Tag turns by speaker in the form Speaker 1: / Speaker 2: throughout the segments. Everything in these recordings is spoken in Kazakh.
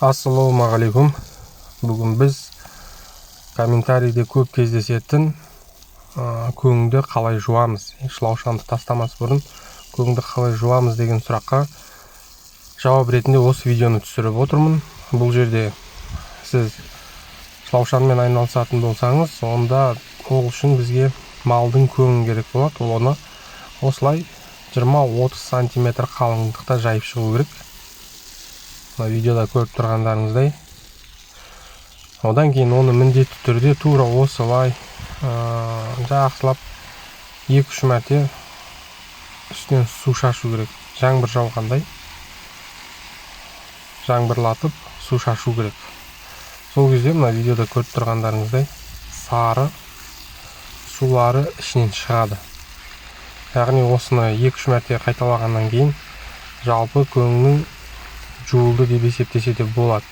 Speaker 1: Ассалаумағалейкум. Бүгін біз комментарийде көп кездесетін көңді қалай жуамыз, шылаушанды тастамас бұрын көңді қалай жуамыз деген сұраққа жауап ретінде осы видеоны түсіріп отырмын. Бұл жерде сіз шылаушанмен айналысатын болсаңыз, онда ол үшін бізге малдың көңін керек болады. Оны осылай 20-30 сантиметр қалыңдықта жайып шығу керек. Видеода көріп тұрғандарыңыздай. Одан кейін оны міндетті түрде тура осылай жақсылап 2-3 мәрте үстінен су шашу керек. Жаңбыр жауғандай жаңбырлатып су шашу керек. Сол кезде мына видеода көріп тұрғандарыңыздай сары сулары ішінен шығады. Яғни осыны 2-3 мәрте қайталағаннан кейін жалпы көңнің жуылды деп есептесе де болады.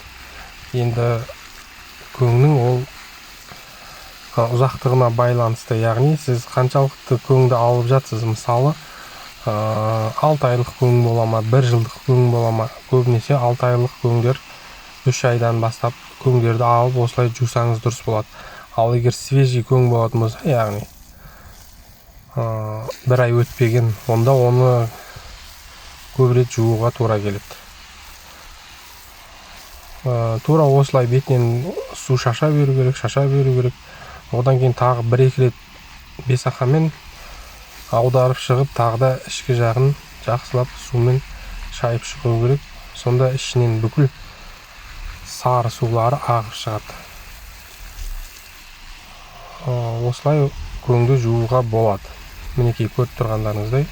Speaker 1: Енді көңнің ол ұзақтығына байланысты, яғни сіз қаншалықты көңді алып жатсыз. Мысалы 6 айлық көң бола ма, 1 жылдық көң бола ма. Көбінесе 6 айлық көңдер 3 айдан бастап көңдерді алып осылай жусаңыз дұрыс болады. Ал егер свежий көң болатын болса, яғни 1 ай өтпеген, онда оны көп рет жууға тура келеді. Тура осылай бетінен су шаша беру керек. Одан кейін тағы 1-2 рет бесақамен аударып шығып, тағы да ішкі жағын жақсылап сумен шайып шығу керек. Сонда ішінен бүкіл сары сулары ағып шығады. Осылай көңді жууға болады. Мінекей көріп тұрғандарыңыздай,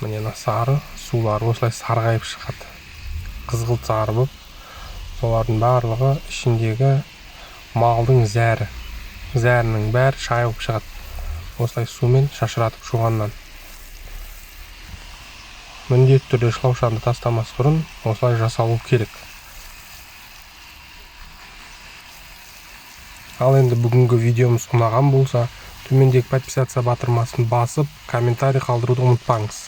Speaker 1: міне сары сулары осылай сарғайып шығады. Қызғылт сары болып, солардың барлығы ішіндегі малдың зәрінің бәрі шайылып шығады. Осылай сумен шашыратып жуғаннан. Міндетті түрде шылаушанды тастамас бұрын осылай жасалу керек. Ал енді бүгінгі видеомыз ұнаған болса, төмендегі подписаться батырмасын басып, комментарий қалдыруды ұмытпаңыз.